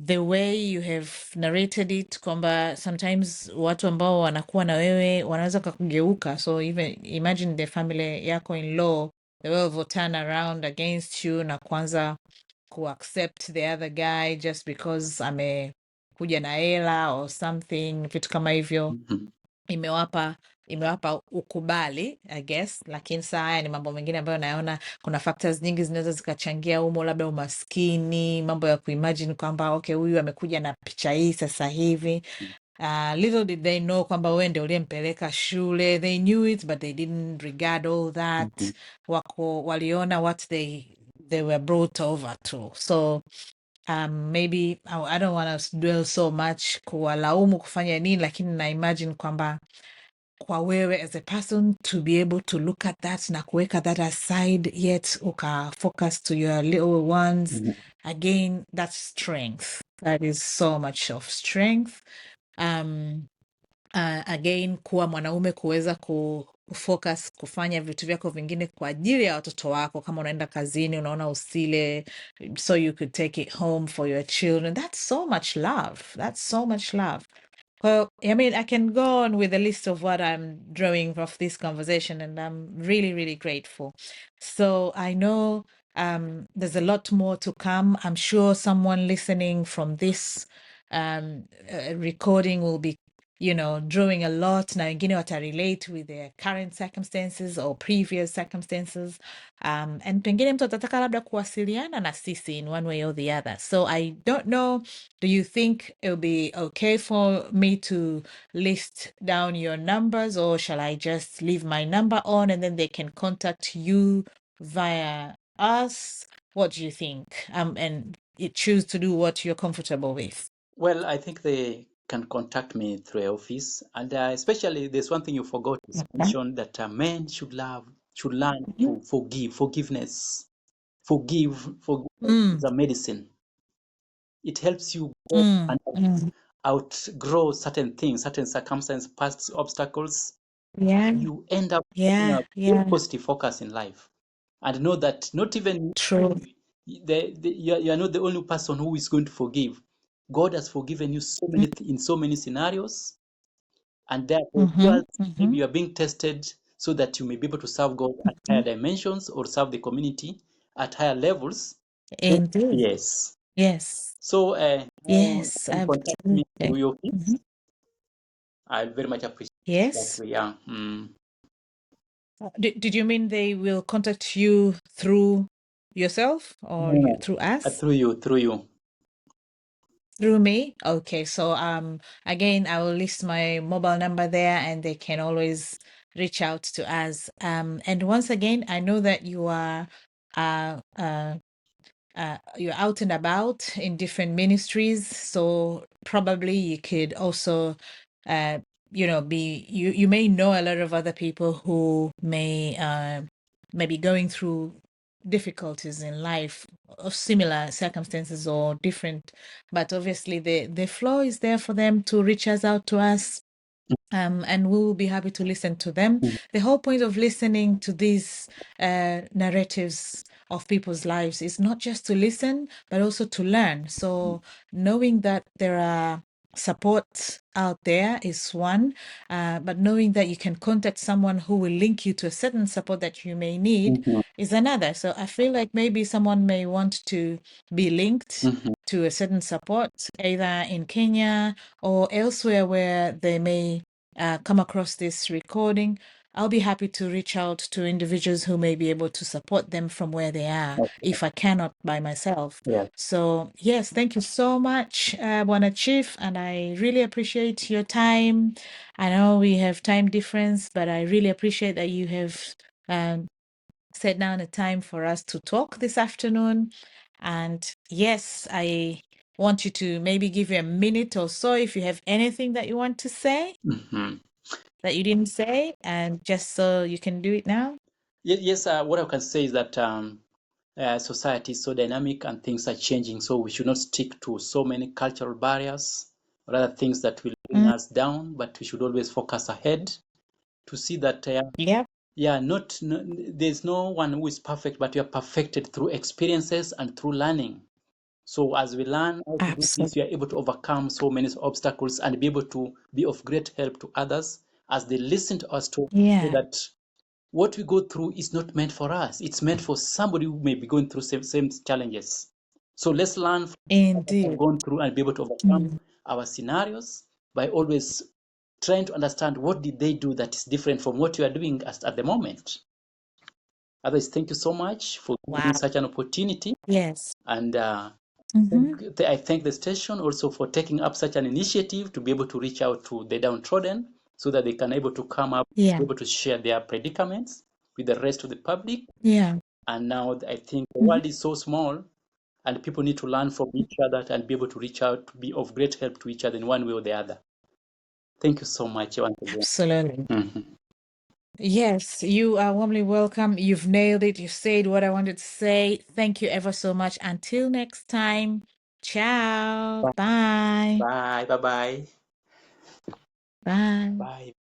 the way you have narrated it, kwamba sometimes watu ambao wanakuwa na wewe wanaweza kakugeuka. So even imagine the family yako in law, the way will turn around against you na kwanza kuaccept the other guy just because amekuja na hela or something, vitu kama hivyo. Mhm. Imewapa imewapa ukubali I guess, lakini saa haya ni mambo mengine ambayo naona kuna factors nyingi zinaweza zikachangia humo, labda umaskini, mambo ya kuimagine kwamba okay, huyu amekuja na picha hii sasa hivi. Little did they know kwamba wewe ndio uliyempeleka shule. They knew it but they didn't regard all that. Waliona what they were brought over to. So maybe I don't want to dwell so much kuwalaumu kufanya nini, lakini na imagine kwamba kwa wewe as a person to be able to look at that na kuweka that aside, yet uka focus to your little ones. Again, that's strength. That is so much of strength. Again, kuwa mwanaume kuweza kufocus kufanya vitu vyako vingine kwa ajili ya watoto wako, kama unaenda kazini unaona usile so you could take it home for your children. That's so much love. That's so much love. Well, I mean, I can go on with a list of what I'm drawing of this conversation, and I'm really, really grateful. So I know there's a lot more to come. I'm sure someone listening from this recording will be, drawing a lot. Na wengine relate with their current circumstances or previous circumstances. And pengine mtu atataka labda kuwasiliana na sisi in one way or the other. So I don't know, do you think it'll be okay for me to list down your numbers, or shall I just leave my number on and then they can contact you via us? What do you think? And you choose to do what you're comfortable with. Well, I think they can contact me through the office, and especially there's one thing you forgot to mention, that men should learn to forgive. Forgiveness, forgive is a medicine. It helps you go and outgrow certain things, certain circumstances, past obstacles. Yeah, You end up having a very yeah, positive focus in life, and know that not even true. you are not the only person who is going to forgive. God has forgiven you so many in so many scenarios, and therefore maybe you are being tested so that you may be able to serve God at higher dimensions or serve the community at higher levels. Indeed. Yes. Yes. So you Yes, can contact me through absolutely. your feeds. I very much appreciate that Yes. way. Yeah. Did you mean they will contact you through yourself or No, through us? through you, through you. Through me? Okay. So again, I will list my mobile number there and they can always reach out to us. And once again, I know that you are you're out and about in different ministries, so probably you could also you may know a lot of other people who may be going through difficulties in life of similar circumstances or different, but obviously the floor is there for them to reach us out to us. And we will be happy to listen to them. The whole point of listening to these narratives of people's lives is not just to listen, but also to learn. So knowing that there are support out there is one, but knowing that you can contact someone who will link you to a certain support that you may need is another. So I feel like maybe someone may want to be linked to a certain support, either in Kenya or elsewhere where they may come across this recording. I'll be happy to reach out to individuals who may be able to support them from where they are if I cannot by myself. Yeah. So, yes, thank you so much, Bwana Chief, and I really appreciate your time. I know we have time difference, but I really appreciate that you have set down a time for us to talk this afternoon. And yes, I want you to maybe give you a minute or so if you have anything that you want to say that you didn't say, and just so you can do it now. Yes. What I can say is that society is so dynamic and things are changing, so we should not stick to so many cultural barriers or other things that will bring us down, but we should always focus ahead to see that Yep. there's no one who is perfect, but we are perfected through experiences and through learning. So as we learn how to do this, we are able to overcome so many obstacles and be able to be of great help to others as they listen to us talk. So that what we go through is not meant for us. It's meant for somebody who may be going through same challenges. So let's learn from what we have Indeed. gone through and be able to overcome our scenarios by always trying to understand what did they do that is different from what you are doing at the moment. Otherwise, thank you so much for giving Wow. me such an opportunity. Yes. And Mm-hmm. I thank the station also for taking up such an initiative to be able to reach out to the downtrodden so that they can able to come up, Yeah. be able to share their predicaments with the rest of the public. Yeah. And now I think the Mm-hmm. world is so small and people need to learn from each other and be able to reach out to be of great help to each other in one way or the other. Thank you so much once again. Absolutely. Mhm. Yes, you are warmly welcome. You've nailed it. You said what I wanted to say. Thank you ever so much. Until next time. Ciao. Bye. Bye. Bye. Bye. Bye. Bye.